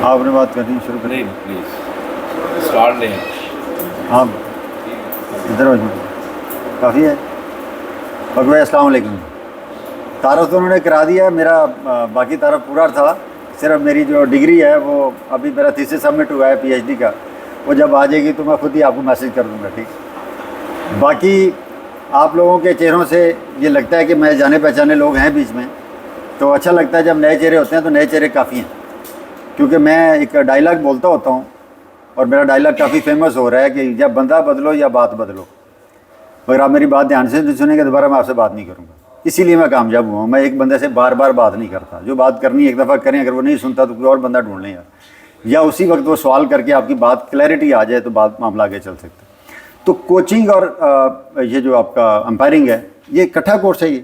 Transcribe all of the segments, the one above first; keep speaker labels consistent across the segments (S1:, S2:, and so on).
S1: आपने बात करनी शुरू करें?
S2: नहीं प्लीज स्टार्ट नहीं।
S1: हाँ, इधर हो जाओ, काफ़ी है। और भाई अस्सलाम वालेकुम। तारफ़ तो उन्होंने करा दिया मेरा, बाकी तारफ़ पूरा था। सिर्फ मेरी जो डिग्री है वो अभी मेरा थीसिस सबमिट हुआ है पीएचडी का, वो जब आ जाएगी तो मैं खुद ही आपको मैसेज कर दूँगा, ठीक। बाकी आप लोगों के चेहरों से ये लगता है कि मैं जाने पहचाने लोग हैं बीच में, तो अच्छा लगता है जब नए चेहरे होते हैं। तो नए चेहरे काफ़ी हैं, क्योंकि मैं एक डायलॉग बोलता होता हूँ और मेरा डायलॉग काफ़ी फेमस हो रहा है कि जब बंदा बदलो या बात बदलो। अगर आप मेरी बात ध्यान से नहीं सुनेंगे दोबारा मैं आपसे बात नहीं करूँगा। इसीलिए मैं कामयाब हुआ हूँ। मैं एक बंदे से बार बार बात नहीं करता। जो बात करनी एक दफ़ा करें, अगर वो नहीं सुनता तो कोई और बंदा ढूंढ लें यार, या उसी वक्त वो सवाल करके आपकी बात क्लैरिटी आ जाए तो बात मामला आगे चल सकता है। तो कोचिंग और ये जो आपका अंपायरिंग है, ये इकट्ठा कोर्स है ये?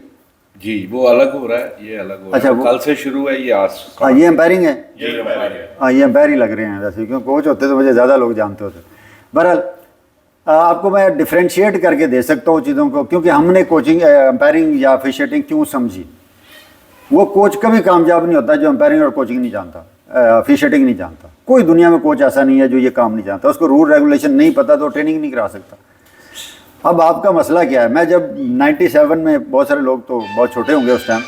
S2: जी वो अलग हो रहा है, ये अलग हो रहा
S1: अच्छा,
S2: है। कल से शुरू है ये आज।
S1: हाँ, ये अंपायरिंग है।
S2: ये अंपायर है।
S1: हाँ, ये अंपायर ही लग रहे हैं वैसे, क्योंकि कोच होते तो मुझे ज़्यादा लोग जानते होते। बहरहाल आपको मैं डिफ्रेंशिएट करके दे सकता हूँ चीज़ों को, क्योंकि हमने कोचिंग अंपायरिंग या ऑफिशिएटिंग क्यों समझी। वो कोच कभी कामयाब नहीं होता जो अंपायरिंग और कोचिंग नहीं जानता, ऑफिशिएटिंग नहीं जानता। कोई दुनिया में कोच ऐसा नहीं है जो ये काम नहीं जानता। उसको रूल रेगुलेशन नहीं पता तो ट्रेनिंग नहीं करा सकता। अब आपका मसला क्या है? मैं जब 97 में, बहुत सारे लोग तो बहुत छोटे होंगे उस टाइम,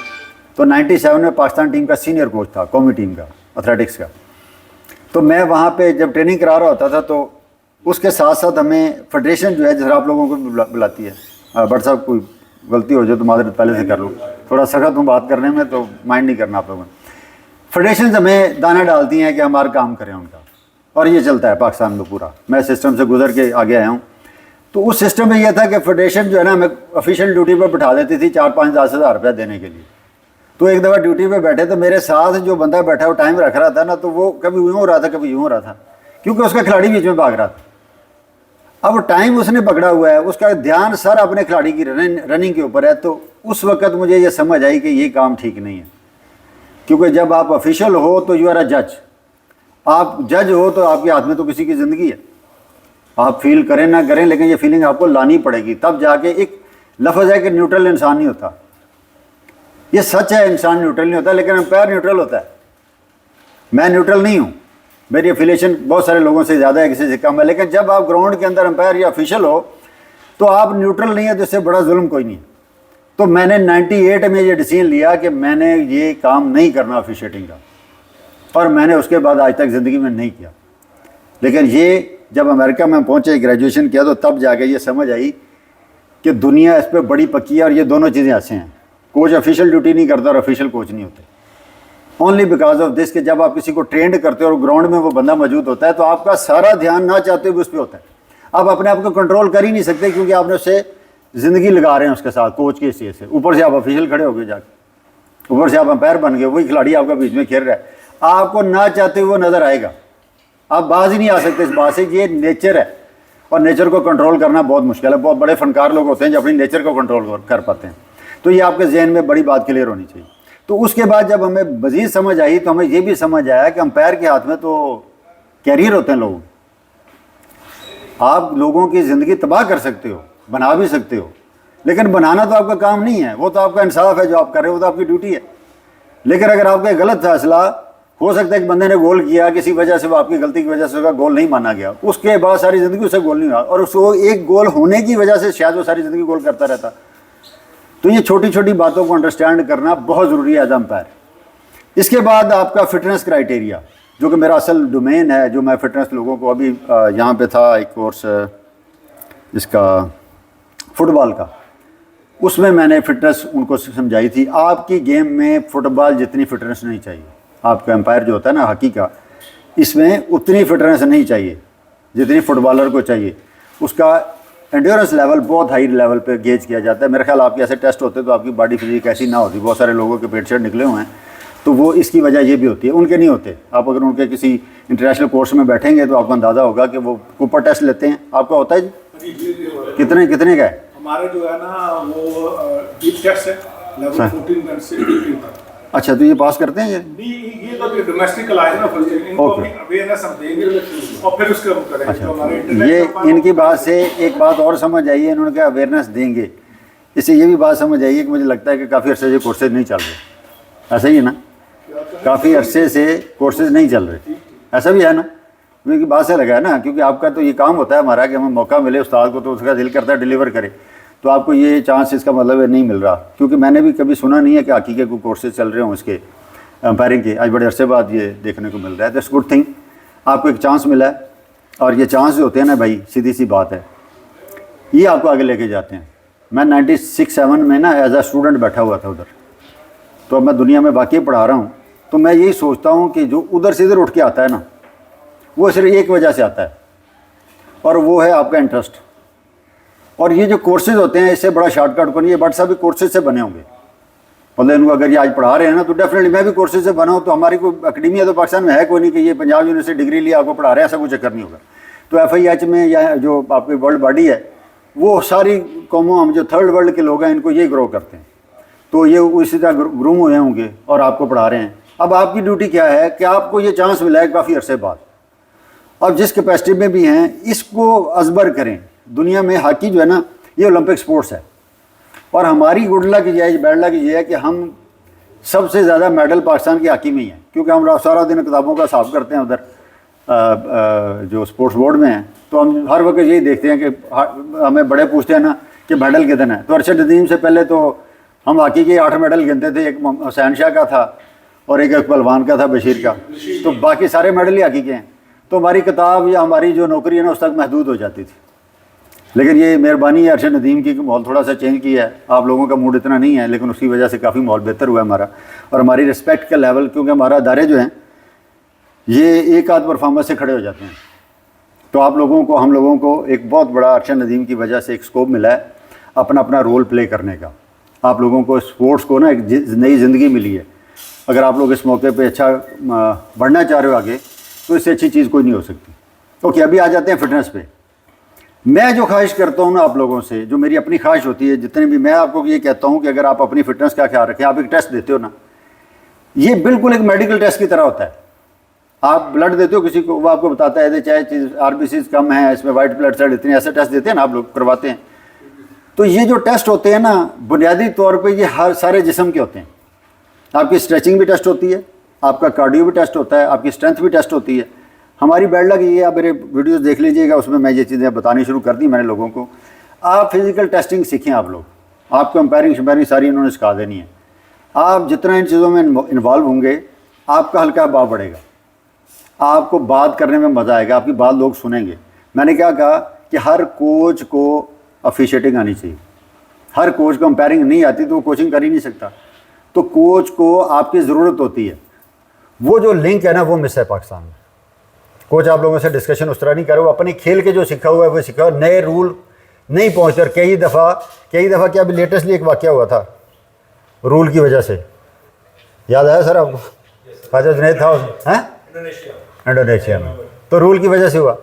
S1: तो 97 में पाकिस्तान टीम का सीनियर कोच था, कौमी टीम का, एथलेटिक्स का। तो मैं वहाँ पे जब ट्रेनिंग करा रहा होता था, तो उसके साथ साथ हमें फेडरेशन जो है जरा आप लोगों को बुलाती है। बट साहब कोई गलती हो जाए तो मादरत पहले से कर लूँ, थोड़ा सख्त हूँ बात करने में, तो माइंड नहीं करना आप लोगों ने। फेडरेशन हमें दाना डालती हैं कि हमारा काम करें उनका, और ये चलता है पाकिस्तान में पूरा। मैं सिस्टम से गुजर के आगे आया हूँ। तो उस सिस्टम में यह था कि फेडरेशन जो है ना, हमें ऑफिशियल ड्यूटी पर बिठा देती थी 4-5-10 हज़ार रुपया देने के लिए। तो एक दफ़ा ड्यूटी पे बैठे तो मेरे साथ जो बंदा बैठा वो टाइम रख रहा था ना, तो वो कभी यूँ हो रहा था कभी यूँ हो रहा था, क्योंकि उसका खिलाड़ी बीच में भाग रहा था। अब टाइम उसने पकड़ा हुआ है, उसका ध्यान सर अपने खिलाड़ी की रनिंग के ऊपर है। तो उस वक्त मुझे ये समझ आई कि ये काम ठीक नहीं है, क्योंकि जब आप ऑफिशियल हो तो यू आर अ जज। आप जज हो तो आपके हाथ में तो किसी की ज़िंदगी है। आप फील करें ना करें, लेकिन ये फीलिंग आपको लानी पड़ेगी, तब जाके एक लफ्ज़ है कि न्यूट्रल इंसान नहीं होता। ये सच है, इंसान न्यूट्रल नहीं होता, लेकिन अंपायर न्यूट्रल होता है। मैं न्यूट्रल नहीं हूँ, मेरी एफिलिएशन बहुत सारे लोगों से ज़्यादा है, किसी से कम है। लेकिन जब आप ग्राउंड के अंदर अंपायर या ऑफिशियल हो तो आप न्यूट्रल नहीं है, तो इससे बड़ा जुल्म कोई नहीं है। तो मैंने 98 में ये डिसीजन लिया कि मैंने ये काम नहीं करना ऑफिशिएटिंग का, और मैंने उसके बाद आज तक ज़िंदगी में नहीं किया। लेकिन ये जब अमेरिका में पहुँचे, ग्रेजुएशन किया, तो तब जाके ये समझ आई कि दुनिया इस पर बड़ी पक्की है, और ये दोनों चीज़ें ऐसे हैं। कोच ऑफिशियल ड्यूटी नहीं करता और ऑफिशियल कोच नहीं होते, ओनली बिकॉज ऑफ दिस कि जब आप किसी को ट्रेंड करते हो और ग्राउंड में वो बंदा मौजूद होता है, तो आपका सारा ध्यान ना चाहते हुए उस पर होता है। आप अपने आप को कंट्रोल कर ही नहीं सकते, क्योंकि आपने उससे ज़िंदगी लगा रहे हैं उसके साथ, कोच के हिस्से से। ऊपर से आप ऑफिशियल खड़े हो गए जाके, ऊपर से आप अंपायर बन गए, वही खिलाड़ी आपका बीच में खेल रहा है, आपको ना चाहते हुए नज़र आएगा। आप बाज ही नहीं आ सकते इस बात से। ये नेचर है, और नेचर को कंट्रोल करना बहुत मुश्किल है। बहुत बड़े फनकार लोग होते हैं जो अपनी नेचर को कंट्रोल कर पाते हैं। तो ये आपके जहन में बड़ी बात क्लियर होनी चाहिए। तो उसके बाद जब हमें मज़ीद समझ आई, तो हमें ये भी समझ आया कि अंपायर के हाथ में तो कैरियर होते हैं लोगों। आप लोगों की ज़िंदगी तबाह कर सकते हो, बना भी सकते हो, लेकिन बनाना तो आपका काम नहीं है। वो तो आपका इंसाफ है जो आप कर रहे हो, वो तो आपकी ड्यूटी है। लेकिन अगर आपका गलत फैसला, हो सकता है कि बंदे ने गोल किया, किसी वजह से, वो आपकी गलती की वजह से उसका गोल नहीं माना गया, उसके बाद सारी ज़िंदगी उसे गोल नहीं हुआ, और उसको एक गोल होने की वजह से शायद वो सारी ज़िंदगी गोल करता रहता। तो ये छोटी छोटी बातों को अंडरस्टैंड करना बहुत ज़रूरी है एज अंपायर। इसके बाद आपका फिटनेस क्राइटेरिया, जो कि मेरा असल डोमेन है, जो मैं फिटनेस लोगों को, अभी यहाँ पे था एक कोर्स इसका फुटबॉल का, उसमें मैंने फिटनेस उनको समझाई थी। आपकी गेम में फुटबॉल जितनी फिटनेस नहीं चाहिए, आपका एम्पायर जो होता है ना हॉकी का, इसमें उतनी फिटनेस नहीं चाहिए जितनी फुटबॉलर को चाहिए। उसका एंड्योरेंस लेवल बहुत हाई लेवल पे गेज किया जाता है। मेरे ख्याल आपके ऐसे टेस्ट होते तो आपकी बॉडी फिजिक ऐसी ना होती। बहुत सारे लोगों के पेट शर्ट निकले हुए हैं, तो वो इसकी वजह ये भी होती है, उनके नहीं होते। आप अगर उनके किसी इंटरनेशनल कोर्स में बैठेंगे तो आपको अंदाज़ा होगा कि वो कूपर टेस्ट लेते हैं। आपका होता है जी? कितने का है?
S3: हमारे जो है ना वो डीप टेस्ट है, लेवल 14 से 18 तक।
S1: अच्छा, तो ये पास करते हैं ये
S3: तो डोमेस्टिक लाइन में फंसे, इनको अपनी अवेयरनेस हम देंगे और फिर उसके हम करेंगे।
S1: अच्छा,
S3: तो हमारे
S1: ये इनकी बात से एक बात और समझ आई है, इन्होंने कहा अवेयरनेस देंगे। इससे ये भी बात समझ आई है कि मुझे लगता है कि काफ़ी अर्से से कोर्सेज नहीं चल रहे। ऐसा ही है ना, काफ़ी अरसे से कोर्सेज नहीं चल रहे। ऐसा भी है ना, क्योंकि बात से लगा है ना, क्योंकि आपका तो ये काम होता है हमारा कि हमें मौका मिले उस्ताद को तो उसका दिल करता है डिलीवर करे, तो आपको ये चांस इसका मतलब है नहीं मिल रहा। क्योंकि मैंने भी कभी सुना नहीं है कि हकीकत कोई कोर्सेज चल रहे हों इसके अंपायरिंग के, आज बड़े अरसे बाद ये देखने को मिल रहा है। तो इट्स गुड थिंग, आपको एक चांस मिला है, और ये चांस जो होते हैं ना भाई, सीधी सी बात है, ये आपको आगे लेके जाते हैं। मैं 96-7 में ना एज अ स्टूडेंट बैठा हुआ था उधर, तो अब मैं दुनिया में बाकी पढ़ा रहा हूँ, तो मैं यही सोचता हूँ कि जो उधर से इधर उठ के आता है ना, वो सिर्फ एक वजह से आता है, और वो है आपका इंटरेस्ट। और ये जो कोर्सेज होते हैं इससे बड़ा शॉर्टकट को नहीं, ये बट साहब भी कोर्सेज से बने होंगे, मतलब इनको अगर ये आज पढ़ा रहे हैं ना, तो डेफिनेटली मैं भी कोर्सेज से बना हूँ। तो हमारी कोई अकेडमिया तो पाकिस्तान में है कोई नहीं कि ये पंजाब यूनिवर्सिटी डिग्री लिया आपको पढ़ा रहे हैं, ऐसा कुछ चक्कर नहीं होगा। तो FIH में या जो आपकी वर्ल्ड बॉडी है, वो सारी कौमों, हम जो थर्ड वर्ल्ड के लोग हैं, इनको ये ग्रो करते हैं, तो ये उसी तरह ग्रूम हुए होंगे और आपको पढ़ा रहे हैं। अब आपकी ड्यूटी क्या है कि आपको ये चांस मिला है काफ़ी अरसे बाद, अब जिस कैपेसिटी में भी हैं इसको अजबर करें। दुनिया में हॉकी जो है ना, ये ओलंपिक स्पोर्ट्स है, और हमारी गुड लक ये है, बैड लक ये है कि हम सबसे ज़्यादा मेडल पाकिस्तान की हॉकी में ही हैं, क्योंकि हम सारा दिन किताबों का हिसाब करते हैं उधर जो स्पोर्ट्स बोर्ड में है, तो हम हर वक्त यही देखते हैं कि हमें बड़े पूछते हैं ना कि मेडल कितने हैं। तो अरशद नदीम से पहले तो हम हॉकी के 8 मेडल गिनते थे, एक हुसैन शाह का था और एक पहलवान का था, बशीर का, तो बाकी सारे मेडल ही हॉकी के हैं। तो हमारी किताब या हमारी जो नौकरी है ना, उस तक महदूद हो जाती थी। लेकिन ये मेहरबानी है अरशद नदीम की कि माहौल थोड़ा सा चेंज किया है। आप लोगों का मूड इतना नहीं है, लेकिन उसकी वजह से काफ़ी माहौल बेहतर हुआ है हमारा, और हमारी रिस्पेक्ट का लेवल, क्योंकि हमारा अदारे जो हैं ये एक आध परफॉर्मेंस से खड़े हो जाते हैं। तो आप लोगों को, हम लोगों को एक बहुत बड़ा अरशद नदीम की वजह से एक स्कोप मिला है अपना अपना रोल प्ले करने का। आप लोगों को स्पोर्ट्स को ना एक नई ज़िंदगी मिली है। अगर आप लोग इस मौके पे अच्छा बढ़ना चाह रहे हो आगे, तो इससे अच्छी चीज़ कोई नहीं हो सकती। ओके, अभी आ जाते हैं फिटनेस पे। मैं जो ख्वाहिश करता हूँ ना आप लोगों से, जो मेरी अपनी ख्वाहिश होती है, जितने भी मैं आपको ये कहता हूँ कि अगर आप अपनी फिटनेस का ख्याल रखें, आप एक टेस्ट देते हो ना, ये बिल्कुल एक मेडिकल टेस्ट की तरह होता है। आप ब्लड देते हो किसी को, वो आपको बताता है चाहे RBCs कम है, इसमें वाइट ब्लड सेल इतने, ऐसे टेस्ट देते हैं ना आप लोग, करवाते हैं। तो ये जो टेस्ट होते हैं ना, बुनियादी तौर पे ये हर सारे जिस्म के होते हैं। आपकी स्ट्रेचिंग भी टेस्ट होती है, आपका कार्डियो भी टेस्ट होता है, आपकी स्ट्रेंथ भी टेस्ट होती है। हमारी बैड लक ये, आप मेरे वीडियोस देख लीजिएगा, उसमें मैं ये चीज़ें बतानी शुरू कर दी मैंने लोगों को। आप फिज़िकल टेस्टिंग सीखें, आप लोग, आपको अंपायरिंग शंपायरिंग सारी इन्होंने सिखा देनी है। आप जितना इन चीज़ों में इन्वॉल्व होंगे, आपका हल्का भाव बढ़ेगा, आपको बात करने में मज़ा आएगा, आपकी बात लोग सुनेंगे। मैंने क्या कहा कि हर कोच को ऑफिशिएटिंग आनी चाहिए। हर कोच को अंपायरिंग नहीं आती तो वो कोचिंग कर ही नहीं सकता। तो कोच को आपकी ज़रूरत होती है। वो जो लिंक है ना, वो मिस है पाकिस्तान में। कोच आप लोगों से डिस्कशन उस तरह नहीं करे, वो अपने खेल के जो सीखा हुआ है वो सीखा हुआ, नए रूल नहीं पहुँचते। और कई दफ़ा क्या अभी लेटेस्टली एक वाक़या हुआ था रूल की वजह से, याद आया सर आपको? ख्वाजा जुनैद था इंडोनेशिया में, तो रूल की वजह से हुआ।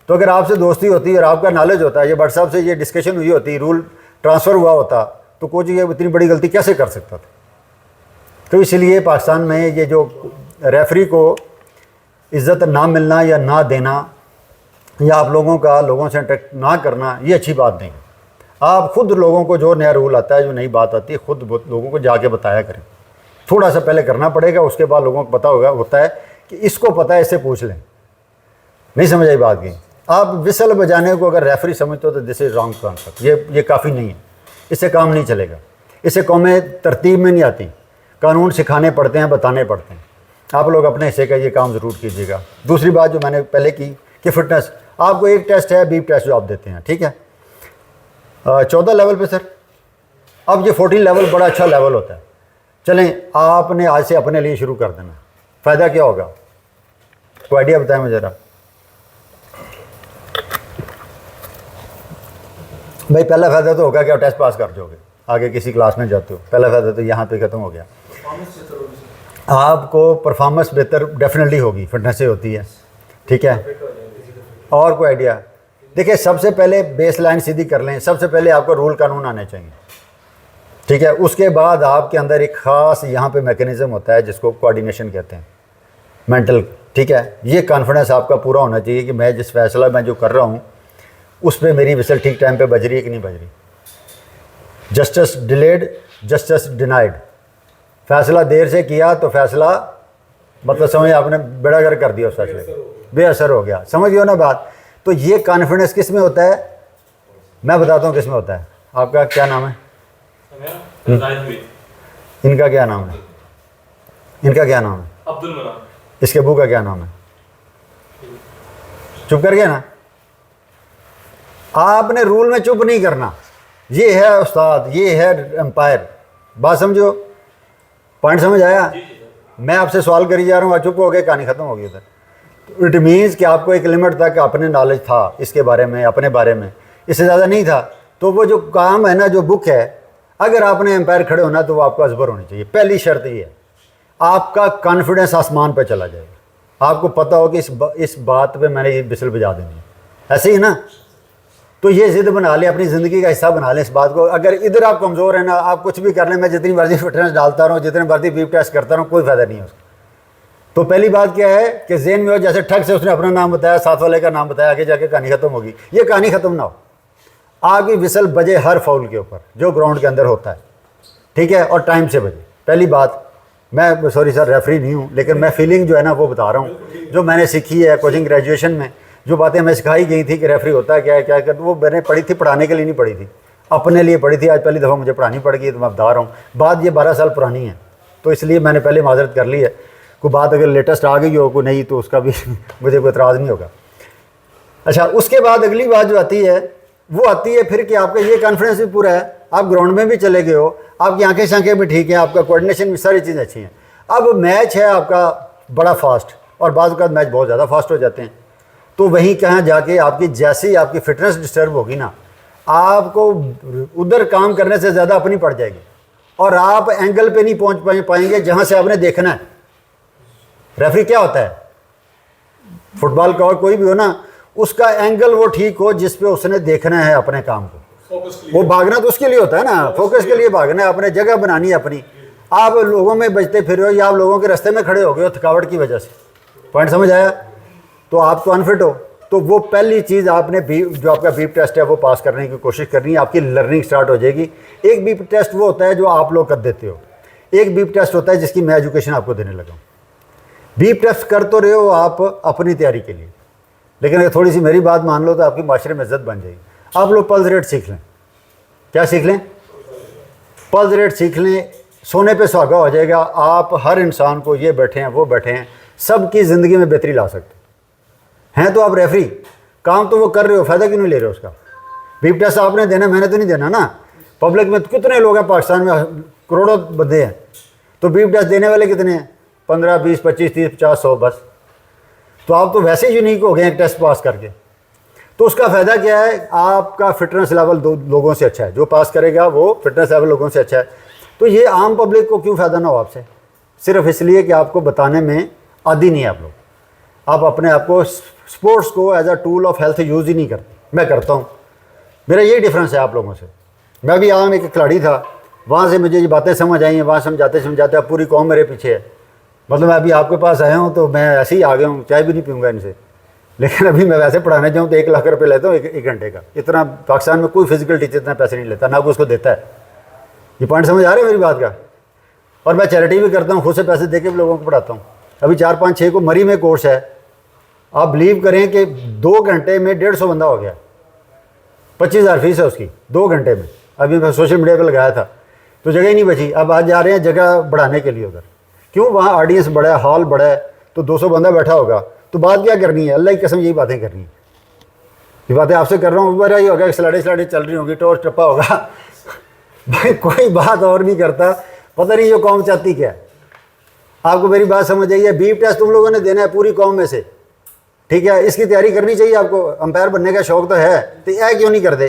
S1: तो अगर आपसे दोस्ती होती और आपका नॉलेज होता है, ये भट्ट साहब से ये डिस्कशन हुई होती, रूल ट्रांसफ़र हुआ होता, तो कोच ये इतनी बड़ी गलती कैसे कर सकता था? तो इसलिए पाकिस्तान में ये जो रेफरी को इज़्ज़त ना मिलना या ना देना, या आप लोगों का लोगों से इंटरेक्ट ना करना, ये अच्छी बात नहीं है। आप खुद लोगों को जो नया रूल आता है, जो नई बात आती है, खुद लोगों को जाके बताया करें। थोड़ा सा पहले करना पड़ेगा, उसके बाद लोगों को पता होता है कि इसको पता है, इससे पूछ लें। नहीं समझ आई बात की? आप विसल बजाने को अगर रेफरी समझते हो तो दिस इज़ रॉन्ग कॉन्सेप्ट। ये काफ़ी नहीं है, इससे काम नहीं चलेगा। इससे कौमें तरतीब में नहीं आती, कानून सिखाने पड़ते हैं, बताने पड़ते हैं। आप लोग अपने हिस्से का ये काम ज़रूर कीजिएगा। दूसरी बात जो मैंने पहले की कि फ़िटनेस, आपको एक टेस्ट है, बीप टेस्ट जो आप देते हैं, ठीक है, 14 लेवल पे सर। अब ये 14 लेवल बड़ा अच्छा लेवल होता है। चलें, आपने आज से अपने लिए शुरू कर देना। फ़ायदा क्या होगा, कोई आइडिया बताएं मुझे ज़रा भाई। पहला फ़ायदा तो होगा कि आप टेस्ट पास कर जाओगे, आगे किसी क्लास में जाते हो। पहला फ़ायदा तो यहाँ पे ख़त्म हो गया। आपको परफॉर्मेंस बेहतर डेफिनेटली होगी, फिटनेस से होती है, ठीक है। और कोई आइडिया? देखिए, सबसे पहले बेस लाइन सीधी कर लें। सबसे पहले आपको रूल कानून आने चाहिए, ठीक है। उसके बाद आपके अंदर एक ख़ास यहाँ पे मैकेनिज़्म होता है जिसको कोऑर्डिनेशन कहते हैं, मेंटल, ठीक है। ये कॉन्फिडेंस आपका पूरा होना चाहिए कि मैं जिस फैसला मैं जो कर रहा हूँ उस पर मेरी विसल ठीक टाइम पे बज रही है कि नहीं बज रही। Justice delayed, justice denied. फैसला देर से किया तो फैसला मतलब समझ आपने बेड़ागर कर दिया उस फैसले को, बेअसर हो गया, समझ गए ना बात। तो ये कॉन्फिडेंस किस में होता है, मैं बताता हूँ किस में होता है। आपका क्या नाम है? इनका क्या नाम है? इनका क्या नाम है?
S4: अब्दुल मनान।
S1: इसके अबू का क्या नाम है? चुप कर गया ना। आपने रूल में चुप नहीं करना। ये है उस्ताद, ये है एम्पायर, बात समझो, पॉइंट समझ आया? मैं आपसे सवाल करी जा रहा हूँ, चुप हो गए, कहानी खत्म हो गई उधर। इट मीन्स कि आपको एक लिमिट तक अपने नॉलेज था इसके बारे में, अपने बारे में, इससे ज़्यादा नहीं था। तो वो जो काम है ना, जो बुक है, अगर आपने एम्पायर खड़े होना तो वो आपको अजबर होनी चाहिए। पहली शर्त ये है, आपका कॉन्फिडेंस आसमान पे चला जाएगा। आपको पता हो कि इस बात पे मैंने ये बिसल बजा देनी है, ऐसे ही ना। तो ये ज़िद बना ले, अपनी ज़िंदगी का हिस्सा बना ले इस बात को। अगर इधर आप कमज़ोर हैं ना, आप कुछ भी कर लें, मैं जितनी मर्जी फिटनेस डालता रहूँ, जितने मर्जी बीप टेस्ट करता रहूँ, कोई फ़ायदा नहीं है उसका। तो पहली बात क्या है कि ज़हन में हो, जैसे ठग से उसने अपना नाम बताया, साथ वाले का नाम बताया, आगे जाके कहानी ख़त्म होगी। ये कहानी ख़त्म ना हो, आपकी विसल बजे हर फाउल के ऊपर जो ग्राउंड के अंदर होता है, ठीक है, और टाइम से बजे। पहली बात, मैं सॉरी सर रेफरी नहीं हूँ, लेकिन मैं फीलिंग जो है ना वो बता रहा हूँ, जो मैंने सीखी है कोचिंग ग्रेजुएशन में, जो बातें हमें सिखाई गई थी कि रेफरी होता है क्या है, क्या कर, वो मैंने पढ़ी थी, पढ़ाने के लिए नहीं पढ़ी थी, अपने लिए पढ़ी थी। आज पहली दफ़ा मुझे पढ़ानी पड़ गई, तो मैं बता रहा हूँ। बात ये 12 साल पुरानी है, तो इसलिए मैंने पहले माजरत कर ली है। कोई बात अगर लेटेस्ट आ गई हो कोई नहीं, तो उसका भी मुझे कोई एतराज़ नहीं होगा। अच्छा, उसके बाद अगली बात जो आती है, वो आती है फिर कि आपका ये कॉन्फिडेंस भी पूरा है, आप ग्राउंड में भी चले गए हो, आपकी आंखें शांखें भी ठीक हैं, आपका कोऑर्डिनेशन भी, सारी चीज़ें अच्छी हैं। अब मैच है आपका बड़ा फास्ट, और बाज़ औक़ात मैच बहुत ज़्यादा फास्ट हो जाते हैं। तो वहीं कहाँ जाके आपकी जैसी आपकी फिटनेस डिस्टर्ब होगी ना, आपको उधर काम करने से ज़्यादा अपनी पड़ जाएगी, और आप एंगल पे नहीं पहुँच पाएंगे जहाँ से आपने देखना है। रेफरी क्या होता है, फुटबॉल का और कोई भी हो ना, उसका एंगल वो ठीक हो जिस पे उसने देखना है अपने काम को। वो भागना तो उसके लिए होता है ना, फोकस के लिए भागना है, अपने जगह बनानी है अपनी। आप लोगों में बचते फिर हो, या आप लोगों के रास्ते में खड़े हो गए हो थकावट की वजह से, पॉइंट समझ आया? तो आप तो अनफिट हो। तो वो पहली चीज़ आपने जो आपका बीप टेस्ट है वो पास करने की कोशिश करनी है, आपकी लर्निंग स्टार्ट हो जाएगी। एक बीप टेस्ट वो होता है जो आप लोग कर देते हो, एक बीप टेस्ट होता है जिसकी मैं एजुकेशन आपको देने लगा हूँ। बीप टेस्ट कर तो रहे हो आप अपनी तैयारी के लिए, लेकिन अगर थोड़ी सी मेरी बात मान लो तो आपकी माशरे में इज्जत बन जाएगी। आप लोग पल्स रेट सीख लें। क्या सीख लें? पल्स रेट सीख लें, सोने पे सुहागा हो जाएगा। आप हर इंसान को, ये बैठे हैं वो बैठे हैं, सबकी ज़िंदगी में बेहतरी ला सकते हैं। तो आप रेफरी, काम तो वो कर रहे हो, फ़ायदा क्यों नहीं ले रहे हो उसका? बीप टेस्ट आपने देना, मैंने तो नहीं देना ना। पब्लिक में कितने लोग हैं पाकिस्तान में, करोड़ों बंदे हैं, तो बीप टेस्ट देने वाले कितने हैं? 15, 20, 25, 30, 50, 100 बस। तो आप तो वैसे ही यूनिक हो गए हैं टेस्ट पास करके। तो उसका फ़ायदा क्या है? आपका फिटनेस लेवल दो लोगों से अच्छा है, जो पास करेगा वो फिटनेस लेवल लोगों से अच्छा है। तो ये आम पब्लिक को क्यों फ़ायदा ना हो आपसे? सिर्फ इसलिए कि आपको बताने में आदी नहीं है आप लोग। आप अपने आप को, स्पोर्ट्स को as a tool of health use ही नहीं करते। मैं करता हूँ, मेरा यही डिफरेंस है आप लोगों से। मैं भी आम एक खिलाड़ी था, वहाँ से मुझे ये बातें समझ आई हैं, वहाँ समझाते समझाते अब पूरी कौम मेरे पीछे है। मतलब मैं अभी आपके पास आया हूँ तो मैं ऐसे ही आ गया हूँ, चाय भी नहीं पीऊँगा इनसे। लेकिन अभी मैं वैसे पढ़ाने जाऊँ तो 1 लाख रुपये लेता हूँ एक घंटे का। इतना पाकिस्तान में कोई फिजिकल टीचर इतना पैसे नहीं लेता, ना कोई उसको देता है। ये पॉइंट समझ आ रहा है मेरी बात का? और मैं चैरिटी भी करता हूँ, खुद से पैसे दे के भी लोगों को पढ़ाता हूँ। अभी 4, 5, 6 को मरी में कोर्स है। आप बिलीव करें कि 2 घंटे में 150 बंदा हो गया। 25,000 फीस है उसकी 2 घंटे में। अभी मैं सोशल मीडिया पर लगाया था तो जगह ही नहीं बची। अब आज जा रहे हैं जगह बढ़ाने के लिए उधर। क्यों? वहाँ ऑडियंस बड़ा है, हॉल बड़ा है, तो 200 बंदा बैठा होगा। तो बात क्या करनी है? अल्लाह की कसम यही बातें करनी है। ये बातें आपसे कर रहा हूँ, बड़ा ही होगा, स्लाइडें चल रही होंगी, टोर टप्पा होगा। भाई कोई बात और नहीं करता, पता नहीं ये कौम चाहती क्या है। आपको मेरी बात समझ आई है? बीप टेस्ट तुम लोगों ने देना है पूरी कौम में से, ठीक है? इसकी तैयारी करनी चाहिए आपको। अंपायर बनने का शौक तो है, तो यह क्यों नहीं कर दे?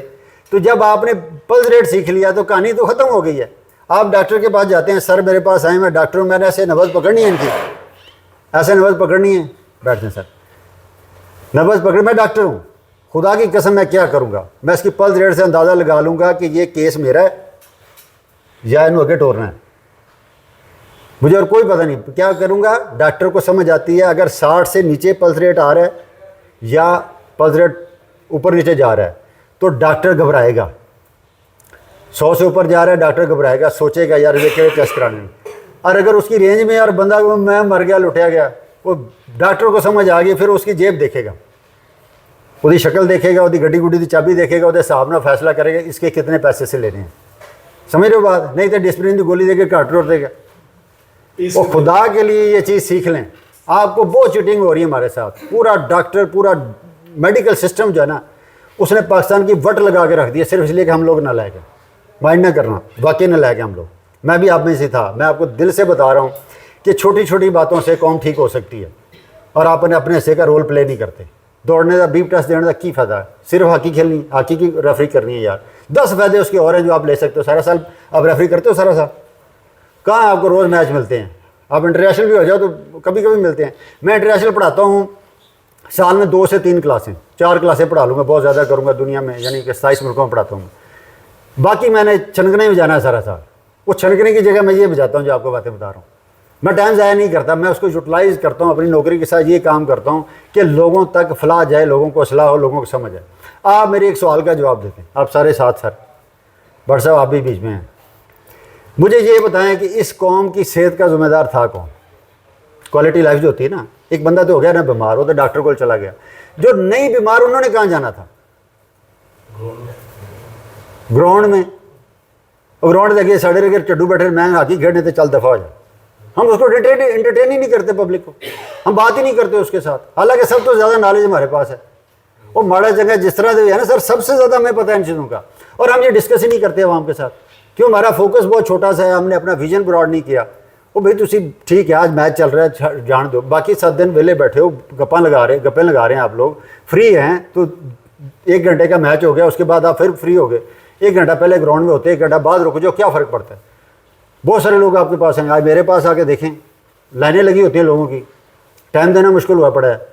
S1: तो जब आपने पल्स रेट सीख लिया तो कहानी तो ख़त्म हो गई है। आप डॉक्टर के पास जाते हैं, सर मेरे पास आए, मैं डॉक्टर हूँ, मैंने ऐसे नब्ज़ पकड़नी है इनकी, ऐसे नब्ज़ पकड़नी है, बैठ जाए सर, नब्ज़ पकड़, मैं डॉक्टर हूँ, खुदा की कसम मैं क्या करूँगा? मैं इसकी पल्स रेट से अंदाज़ा लगा लूँगा कि ये केस मेरा है या इन्हों आगे टोरना है। मुझे और कोई पता नहीं, क्या करूँगा? डॉक्टर को समझ आती है अगर 60 से नीचे पल्स रेट आ रहा है या पल्स रेट ऊपर नीचे जा रहा है तो डॉक्टर घबराएगा। 100 से ऊपर जा रहा है, डॉक्टर घबराएगा, सोचेगा यार ये क्या टेस्ट कराने में। और अगर उसकी रेंज में और बंदा मैं मर गया लुटिया गया, वो डॉक्टर को समझ आ गई, फिर उसकी जेब देखेगा, उसकी शक्ल देखेगा, उसकी गड्डी गुड्डी की चाबी देखेगा, उसके हिसाब ना फैसला करेगा इसके कितने पैसे से लेने हैं। समझ रहे हो बात? नहीं तो डिस्प्रिन की गोली देके काट रोक देगा। वो खुदा के लिए ये चीज़ सीख लें। आपको बहुत चीटिंग हो रही है हमारे साथ। पूरा डॉक्टर, पूरा मेडिकल सिस्टम जो है ना, उसने पाकिस्तान की वट लगा के रख दी है सिर्फ इसलिए कि हम लोग ना लाएंगे। माइंड ना करना, वाकई ना लाएंगे हम लोग। मैं भी आप में से था। मैं आपको दिल से बता रहा हूँ कि छोटी छोटी बातों से कौम ठीक हो सकती है, और आप अपने हिस्से का रोल प्ले नहीं करते। दौड़ने का, बीप टेस्ट देने का की फ़ायदा है? सिर्फ हॉकी खेलनी, हॉकी की रेफरी करनी है यार। 10 फ़ायदे उसके और हैं जो आप ले सकते हो। सारा साल आप रेफरी करते हो सारा साल? कहाँ आपको रोज़ मैच मिलते हैं? आप इंटरनेशनल भी हो जाओ तो कभी कभी मिलते हैं। मैं इंटरनेशनल पढ़ाता हूँ, साल में 2 से 3 क्लासें, 4 क्लासें पढ़ा लूँगा, बहुत ज़्यादा करूँगा दुनिया में, यानी कि 27 मुल्कों में पढ़ाता हूँ। बाकी मैंने छनकने में जाना है सारा साल। वो छनकने की जगह मैं ये बजाता हूँ जो आपको बातें बता रहा हूँ। मैं टाइम ज़ाया नहीं करता, मैं उसको यूटिलाइज़ करता हूँ अपनी नौकरी के साथ। ये काम करता हूँ कि लोगों तक फलाह जाए, लोगों को असलाह हो, लोगों को समझ आए। आप मेरे एक सवाल का जवाब देते हैं, आप सारे साथ सर, बट साहब आप भी बीच में हैं। मुझे ये बताएं कि इस कौम की सेहत का ज़िम्मेदार था कौन? क्वालिटी लाइफ जो होती है ना, एक बंदा तो हो गया ना बीमार, वो तो डॉक्टर को चला गया। जो नहीं बीमार उन्होंने कहाँ जाना था? ग्राउंड में। ग्राउंड लगे साढ़े अगर चड्डू बैठे मैं हाथी खेड़ने तो चल दफ़ा हो जाए। हम उसको एंटरटेन ही नहीं करते, पब्लिक को हम बात ही नहीं करते उसके साथ। हालांकि सब तो ज़्यादा नॉलेज हमारे पास है। वो माड़ा जगह जिस तरह से है ना सर, सबसे ज़्यादा हमें पता है इन चीज़ों का, और हम ये डिस्कस ही नहीं करते आवाम के साथ। क्यों? हमारा फोकस बहुत छोटा सा है, हमने अपना विजन ब्रॉड नहीं किया। वो भाई तुसी ठीक है, आज मैच चल रहा है जान दो, बाकी 7 दिन वेले बैठे हो, गप्पे लगा रहे हैं, आप लोग फ्री हैं तो 1 घंटे का मैच हो गया, उसके बाद आप फिर फ्री हो गए। 1 घंटा पहले ग्राउंड में होते, 1 घंटा बाद रुक जाओ, क्या फ़र्क पड़ता है? बहुत सारे लोग आपके पास हैं, आज मेरे पास आके देखें, लाइनें लगी होती हैं लोगों की, टाइम देना मुश्किल हुआ पड़ा है।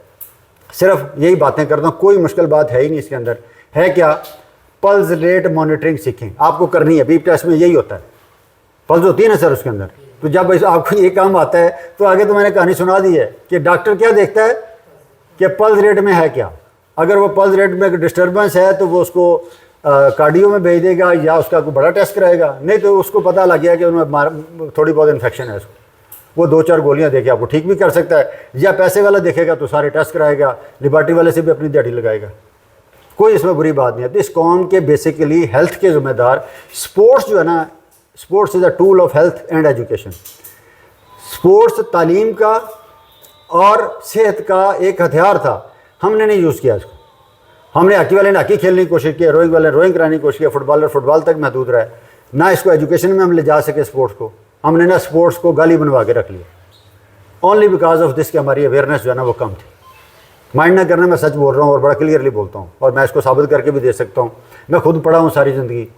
S1: सिर्फ यही बातें करता हूँ, कोई मुश्किल बात है ही नहीं इसके अंदर। है क्या? पल्स रेट मॉनिटरिंग सीखें, आपको करनी है। बीप टेस्ट में यही होता है, पल्स होती है ना सर उसके अंदर। तो जब आपको ये काम आता है तो आगे तो मैंने कहानी सुना दी है कि डॉक्टर क्या देखता है कि पल्स रेट में है क्या। अगर वो पल्स रेट में डिस्टर्बेंस है तो वो उसको कार्डियो में भेज देगा या उसका कोई बड़ा टेस्ट कराएगा। नहीं तो उसको पता लग गया कि उन्हें थोड़ी बहुत इन्फेक्शन है, उसको वो 2-4 गोलियां देके आपको ठीक भी कर सकता है। या पैसे वाला देखेगा तो सारे टेस्ट कराएगा, लिबर्टी वाले से भी अपनी दिहाड़ी लगाएगा। कोई इसमें बुरी बात नहीं है। तो इस कौम के बेसिकली हेल्थ के ज़िम्मेदार स्पोर्ट्स जो है ना, sports is a tool of health and education. Sports तालीम का और सेहत का एक हथियार था, हमने नहीं यूज़ किया इसको। हमने हॉकी वाले ने हॉकी खेलने की कोशिश की, रोइंग वाले ने रोइंग कराने की कोशिश की, फुटबॉलर फुटबॉल तक महदूद रहा है ना। इसको एजुकेशन में हम ले जा सके स्पोर्ट्स को, हमने ना स्पोर्ट्स को गाली बनवा के रख लिया। ओनली बिकॉज ऑफ दिस कि हमारी अवेयरनेस जो है ना वो कम थी। माइंड ना करना, मैं सच बोल रहा हूँ और बड़ा क्लियरली बोलता हूँ, और मैं इसको साबित करके भी दे सकता हूँ। मैं खुद पढ़ा हूँ सारी ज़िंदगी,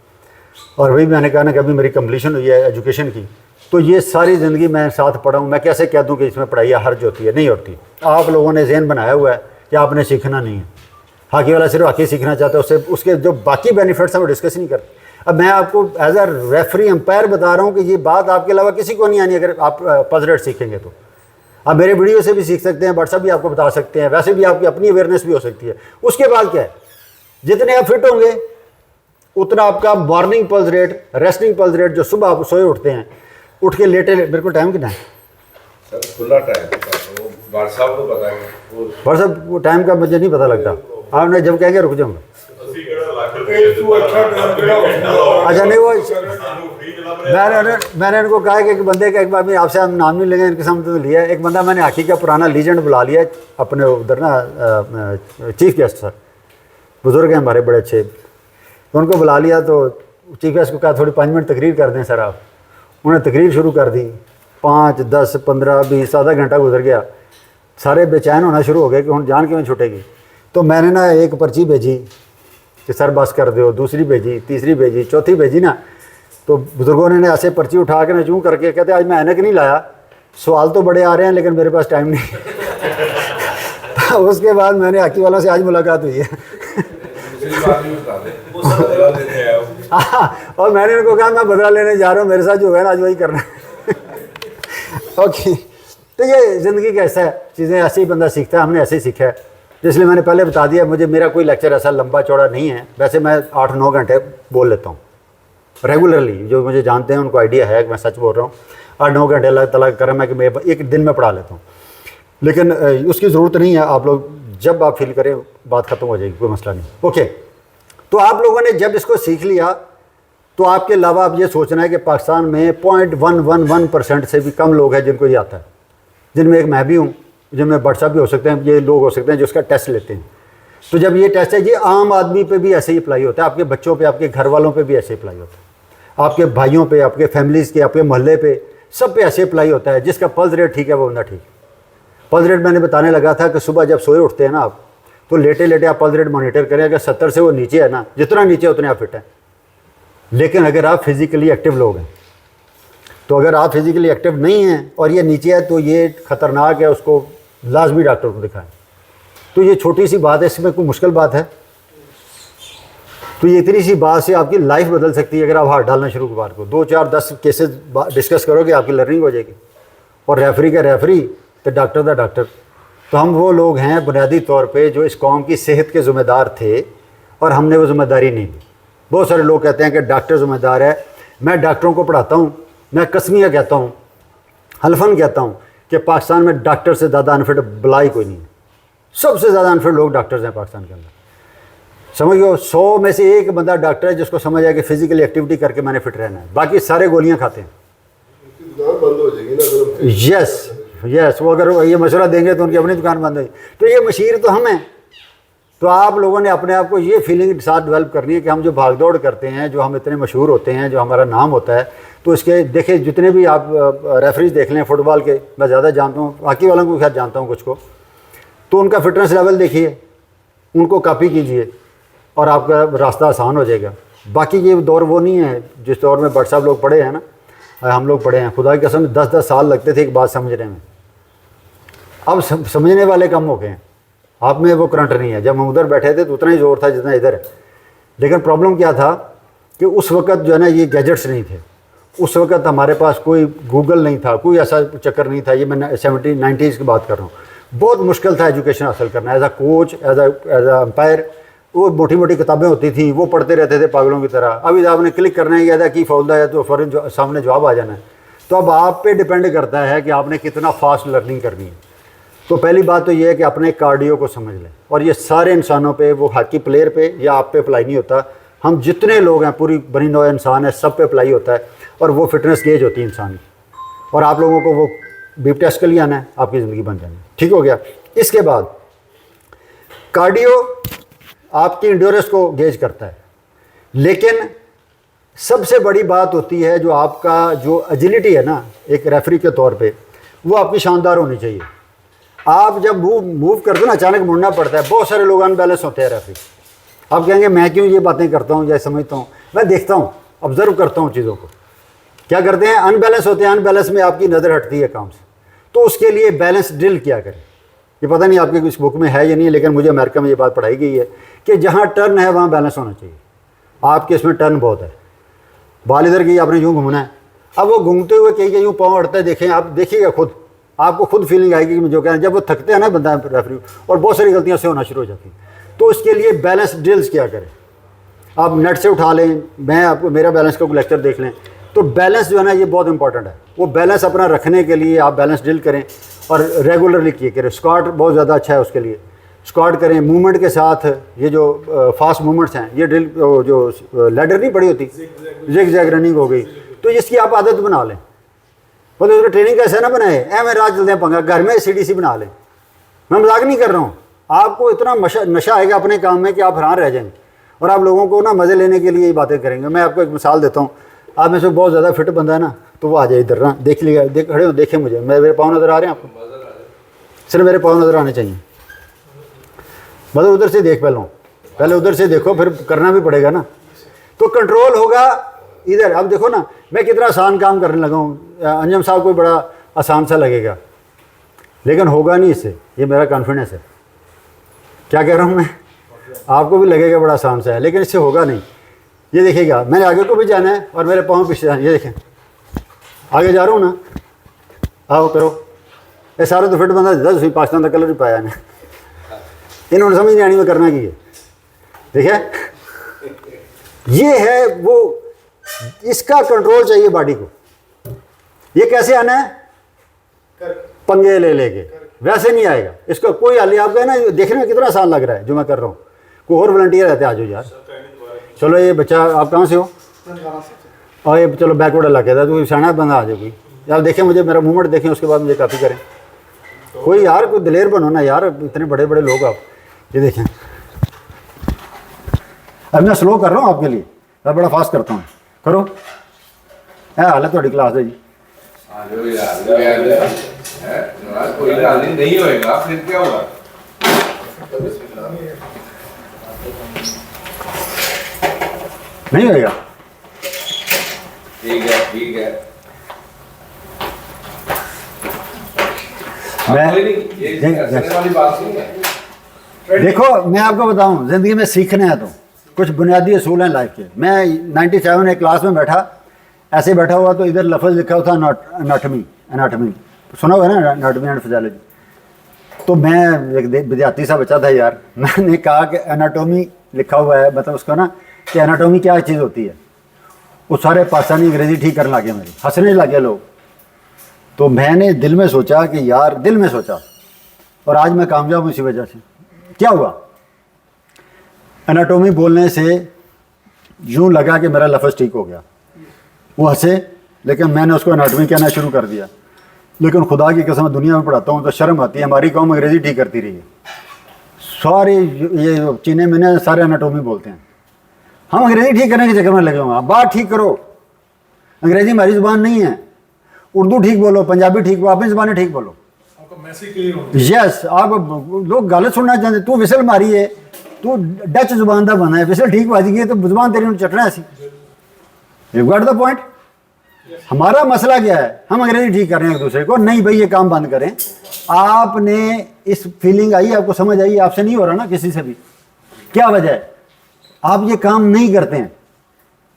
S1: और वही मैंने कहा ना कि अभी मेरी कंप्लीशन हुई है एजुकेशन की, तो ये सारी ज़िंदगी मैं साथ पढ़ा हूँ। मैं कैसे कह दूँ कि इसमें पढ़ाई हर्ज होती है? नहीं होती। आप लोगों ने ज़हन बनाया हुआ है कि आपने सीखना नहीं है। हॉकी वाला सिर्फ हॉकी सीखना चाहता है, उससे उसके जो बाकी बेनिफिट्स हैं वो डिस्कस नहीं करते। अब मैं आपको एज अ रेफरी अंपायर बता रहा हूँ कि ये बात आपके अलावा किसी को नहीं आनी अगर आप पल्स रेट सीखेंगे तो। आप मेरे वीडियो से भी सीख सकते हैं, व्हाट्सएप भी आपको बता सकते हैं, वैसे भी आपकी अपनी अवेयरनेस भी हो सकती है। उसके बाद क्या है, जितने आप फिट होंगे उतना आपका morning pulse rate, resting pulse rate, जो सुबह आप सोए उठते हैं, उठ के लेटे, मेरे को टाइम कितना है
S2: सर? खुला टाइम वो व्हाट्सएप को बताएंगे,
S1: व्हाट्सएप वो टाइम का मुझे नहीं पता लगता। आपने जब कहेंगे रुक जाऊँगा। अच्छा नहीं, वो मैंने इनको कहा कि एक बंदे का, एक बार मैं आपसे नाम नहीं लेंगे, इनके सामने तो लिया है। एक बंदा मैंने हॉकी का पुराना लीजेंड बुला लिया अपने उधर ना, चीफ गेस्ट सर, बुजुर्ग हैं हमारे बड़े अच्छे, तो उनको बुला लिया। तो चीफ गेस्ट को कहा थोड़ी 5 मिनट तकरीर कर दें सर आप। उन्होंने तकरीर शुरू कर दी, 5, 10, 15, 20, आधा घंटा गुजर गया। सारे बेचैन होना शुरू हो गए कि हम जान क्यों छूटेगी। तो मैंने ना एक पर्ची भेजी कि सर बस कर दो, दूसरी भेजी, तीसरी भेजी, चौथी भेजी ना, तो बुजुर्गों ने ऐसे पर्ची उठा के ना चूँ करके कहते आज मैं ऐनक नहीं लाया, सवाल तो बड़े आ रहे हैं लेकिन मेरे पास टाइम नहीं। तो उसके बाद मैंने हॉकी वालों से आज मुलाकात हुई है। और मैंने उनको कहा मैं बदला लेने जा रहा हूँ, मेरे साथ जो है ना आज वही करना है। ओके, तो ये ज़िंदगी का ऐसा है, चीज़ें ऐसे ही बंदा सीखता है, हमने ऐसे ही सीखा है। इसलिए मैंने पहले बता दिया, मुझे मेरा कोई लेक्चर ऐसा लंबा चौड़ा नहीं है। वैसे मैं 8-9 घंटे बोल लेता हूँ रेगुलरली, जो मुझे जानते हैं उनको आइडिया है कि मैं सच बोल रहा हूँ। 8-9 घंटे अल्लाह ताला का करम है कि मैं एक दिन में पढ़ा लेता हूँ, लेकिन उसकी ज़रूरत नहीं है। आप लोग जब आप फील करें बात ख़त्म हो जाएगी, कोई मसला नहीं। ओके, तो आप लोगों ने जब इसको सीख लिया तो आपके अलावा आप ये सोचना है कि पाकिस्तान में 0.111% से भी कम लोग हैं जिनको ये आता है, जिनमें एक मैं भी हूँ, जिनमें व्हाट्सएप भी हो सकते हैं, ये लोग हो सकते हैं जो उसका टेस्ट लेते हैं। तो जब ये टेस्ट है, ये आम आदमी पे भी ऐसे ही अप्लाई होता है, आपके बच्चों पे, आपके घर वालों पे भी ऐसे ही अप्लाई होता है, आपके भाइयों पे, आपके फैमिलीज़ के, आपके मोहल्ले पे, सब पे ऐसे अप्लाई होता है। जिसका पल्स रेट ठीक है वो बंदा ठीक है। पल्स रेट मैंने बताने लगा था कि सुबह जब सोए उठते हैं ना आप, तो लेटे लेटे आप पल्स रेट मॉनिटर करें, अगर 70 से वो नीचे है ना, जितना नीचे उतने आप फिट हैं। लेकिन अगर आप फिज़िकली एक्टिव लोग हैं, तो अगर आप फिज़िकली एक्टिव नहीं हैं और ये नीचे है तो ये ख़तरनाक है, उसको लाजमी डॉक्टर को दिखाएं। तो ये छोटी सी बात है, इसमें कोई मुश्किल बात है? तो ये इतनी सी बात से आपकी लाइफ बदल सकती है। अगर आप हाथ डालना शुरू बार को 2, 4, 10 केसेस डिस्कस करोगे, आपकी लर्निंग हो जाएगी। और रेफरी का रेफरी तो डॉक्टर का डॉक्टर। तो हम वो लोग हैं बुनियादी तौर पे जो इस कौम की सेहत के ज़िम्मेदार थे और हमने वो ज़िम्मेदारी नहीं ली। बहुत सारे लोग कहते हैं कि डॉक्टर ज़िम्मेदार है। मैं डॉक्टरों को पढ़ाता हूँ, मैं कसमिया कहता हूँ, हल्फन कहता हूँ कि पाकिस्तान में डॉक्टर से ज़्यादा अनफिट बलाई कोई नहीं है। सबसे ज़्यादा अनफिट लोग डॉक्टर्स हैं पाकिस्तान के अंदर। समझो 100 में से एक बंदा डॉक्टर है जिसको समझ आया कि फिजिकल एक्टिविटी करके मैंने फिट रहना है, बाकी सारे गोलियां खाते हैं।
S4: बंद हो जाएगी ना।
S1: यस यस, वो अगर ये मशवरा देंगे तो उनकी अपनी दुकान बंद होगी। तो ये मशीर तो हम हैं। तो आप लोगों ने अपने आप को ये फीलिंग साथ डेवलप करनी है कि हम जो भाग दौड़ करते हैं, जो हम इतने मशहूर होते हैं, जो हमारा नाम होता है, तो इसके देखिए जितने भी आप रेफरीज देख लें फुटबॉल के, मैं ज़्यादा जानता हूँ, हॉकी वालों को खैर जानता हूँ कुछ को, तो उनका फिटनेस लेवल देखिए, उनको कॉपी कीजिए और आपका रास्ता आसान हो जाएगा। बाकी ये दौर वो नहीं है जिस दौर में बट साहब लोग पढ़े हैं ना, हम लोग पढ़े हैं, खुदा की कसम 10-10 साल लगते थे एक बात समझने में। अब समझने वाले कम हो गए हैं, आप में वो करंट नहीं है। जब हम उधर बैठे थे तो उतना ही ज़ोर था जितना इधर है। लेकिन प्रॉब्लम क्या था कि उस वक़्त जो है ना ये गैजेट्स नहीं थे, उस वक़्त हमारे पास कोई गूगल नहीं था, कोई ऐसा चक्कर नहीं था। ये मैं 70-90s की बात कर रहा हूँ। बहुत मुश्किल था एजुकेशन हासिल करना as a coach, as a empire. वो मोटी मोटी किताबें होती थी, वो पढ़ते रहते थे पागलों की तरह। अभी आपने क्लिक करना है या की फौलदा है तो फ़ौरन सामने जवाब आ जाना है। तो अब आप पे डिपेंड करता है कि आपने कितना फास्ट लर्निंग करनी है। तो पहली बात तो ये है कि अपने कार्डियो को समझ लें, और ये सारे इंसानों पे, वो हॉकी प्लेयर पे या आप पे अप्लाई नहीं होता। हम जितने लोग हैं, पूरी बनी नौ इंसान है, सब पे अप्लाई होता है। और वो फिटनेस गेज होती है इंसान की। और आप लोगों को वो बीप टेस्ट के लिए आना है, आपकी ज़िंदगी बन जानी है। ठीक हो गया। इसके बाद कार्डियो आपकी इंड्योरेंस को गेज करता है, लेकिन सबसे बड़ी बात होती है जो आपका जो एजिलिटी है ना एक रेफरी के तौर पे, वो आपकी शानदार होनी चाहिए। आप जब मूव करते हो ना, अचानक मुड़ना पड़ता है। बहुत सारे लोग अनबैलेंस होते हैं रेफरी। आप कहेंगे मैं क्यों ये बातें करता हूँ या समझता हूँ, मैं देखता हूँ, ऑब्जर्व करता हूँ चीज़ों को। क्या करते हैं, अनबैलेंस होते हैं। अनबैलेंस में आपकी नज़र हटती है काम से, तो उसके लिए बैलेंस ड्रिल क्या करें। ये पता नहीं आपके इस बुक में है या नहीं, लेकिन मुझे अमेरिका में ये बात पढ़ाई गई है कि जहाँ टर्न है वहाँ बैलेंस होना चाहिए। आपके इसमें टर्न बहुत है, बाल इधर की आपने यूँ घूमना है। अब वो घूमते हुए कहीं यूँ पाँव अड़ता है, देखें आप, देखिएगा खुद, आपको खुद फीलिंग आएगी कि जो कह रहे हैं। जब वो थकते हैं ना बंदा रेफरी, और बहुत सारी गलतियाँ से होना शुरू हो जाती हैं। तो इसके लिए बैलेंस ड्रिल्स क्या करें, आप नेट से उठा लें, मैं आपको मेरा बैलेंस का लेक्चर देख लें। तो बैलेंस जो है ना ये बहुत इंपॉर्टेंट है। वो बैलेंस अपना रखने के लिए आप बैलेंस ड्रिल करें और रेगुलरली किए करें। स्क्वाट बहुत ज़्यादा अच्छा है उसके लिए, स्क्वाट करें मूवमेंट के साथ। ये जो फास्ट मूवमेंट्स हैं, ये ड्रिल जो लैडर नहीं पड़ी होती, जिग जैग रनिंग हो गई, तो इसकी आप आदत बना लें। मतलब उसका ट्रेनिंग कैसे ना बनाए, मैं रात चलते हैं पंगा, घर में CDC बना लें। मैं मजाक नहीं कर रहा हूँ, आपको इतना नशा आएगा अपने काम में कि आप हैरान रह जाएंगे। और आप लोगों को ना मज़े लेने के लिए ये बातें करेंगे। मैं आपको एक मिसाल देता हूँ। आप में से बहुत ज़्यादा फिट बंदा है ना, तो वो आ जाए इधर ना, देख लिएगा, खड़े हो, देखें मुझे, मेरे पाँव नज़र आ रहे हैं आपको? सिर्फ मेरे पाँव नज़र आने चाहिए। मतलब उधर से देख पहले उधर से देखो, फिर करना भी पड़ेगा ना, तो कंट्रोल होगा इधर। अब देखो ना मैं कितना आसान काम करने लगा हूँ। अंजम साहब को बड़ा आसान सा लगेगा, लेकिन होगा नहीं इससे, ये मेरा कॉन्फिडेंस है। क्या कह रहा हूँ मैं, आपको भी लगेगा बड़ा आसान सा है, लेकिन इससे होगा नहीं। ये देखिएगा, मैंने आगे को भी जाना है और मेरे पाँव पीछे जाना है। ये देखें, आगे जा रहा हूँ ना, आओ करो। ये सारे तो फिट बंदा देता, पाकिस्तान का कलर ही पाया ने, इन्होंने समझ नहीं आनी में करना की है। देखिए ये है वो, इसका कंट्रोल चाहिए बॉडी को। ये कैसे आना है, पंगे ले लेके, वैसे नहीं आएगा। इसका कोई हल नहीं। आपका है ना, देखने में कितना आसान लग रहा है जो मैं कर रहा हूँ। कोई और वॉलंटियर रहते, आ जाओ यार। चलो ये बच्चा, आप कहाँ से हो? और ये चलो बैकवर्ड इलाके था, तो सियाना बंदा आ जाए कोई। यार देखें मुझे, मेरा मूवमेंट देखें, उसके बाद मुझे कॉपी करें। कोई यार, कोई दिलेर बनो ना यार, इतने बड़े बड़े लोग आप। ये देखें, अब मैं स्लो कर रहा हूँ आपके लिए, मैं बड़ा फास्ट करता हूँ। करो, है हालत थोड़ी क्लास है जी।
S2: कोई गल नहीं होएगा, फिर क्या होगा?
S1: नहीं होएगा,
S2: ठीक है, ठीक है।
S1: मैं
S2: कोई नहीं, ये करने वाली बात नहीं है।
S1: देखो, मैं आपको बताऊं, ज़िंदगी में सीखना है तो कुछ बुनियादी असूल हैं लाइफ के। मैं 97 एक क्लास में बैठा, ऐसे बैठा हुआ, तो इधर लफ्ज़ लिखा हुआ था एनाटमी, सुना हुआ है ना, एनाटमी एंड फिजियोलॉजी। तो मैं एक विद्यार्थी सा बच्चा था यार, मैंने कहा कि एनाटॉमी लिखा हुआ है, मतलब उसका ना कि एनाटॉमी क्या चीज़ होती है। वो सारे पाकिस्तानी अंग्रेज़ी ठीक करने लगे, मेरे हंसने लगे लोग। तो मैंने दिल में सोचा कि यार, दिल में सोचा, और आज मैं कामयाब हूँ इसी वजह से। क्या हुआ, एनाटॉमी बोलने से यूँ लगा कि मेरा लफ्ज़ ठीक हो गया। वो हंसे, लेकिन मैंने उसको एनाटॉमी कहना शुरू कर दिया। लेकिन खुदा की कसम, दुनिया में पढ़ाता हूँ तो शर्म आती है। हमारी कौम अंग्रेज़ी ठीक करती रही है, सारे ये चीने मिने सारे एनाटॉमी बोलते हैं। हम अंग्रेज़ी ठीक करने के चक्कर में लगे हुए हैं। बात ठीक करो, अंग्रेज़ी हमारी ज़ुबान नहीं है। उर्दू ठीक बोलो, पंजाबी ठीक बोलो, अपनी ज़बानें ठीक बोलो।
S3: आपका मैसेज क्लियर होना
S1: यस, आप लोग गलत सुनना चाहते। तू विसल मारी है, तू डच जुबान का बना है, विसल ठीक बाजी गई तो जुबान तेरी चटना ऐसी। You got the point. हमारा मसला क्या है, हम अंग्रेजी ठीक कर रहे हैं एक दूसरे को। नहीं भाई, ये काम बंद करें। आपने इस फीलिंग आई, आपको समझ आई, आपसे नहीं हो रहा ना किसी से भी। क्या वजह है, आप ये काम नहीं करते हैं।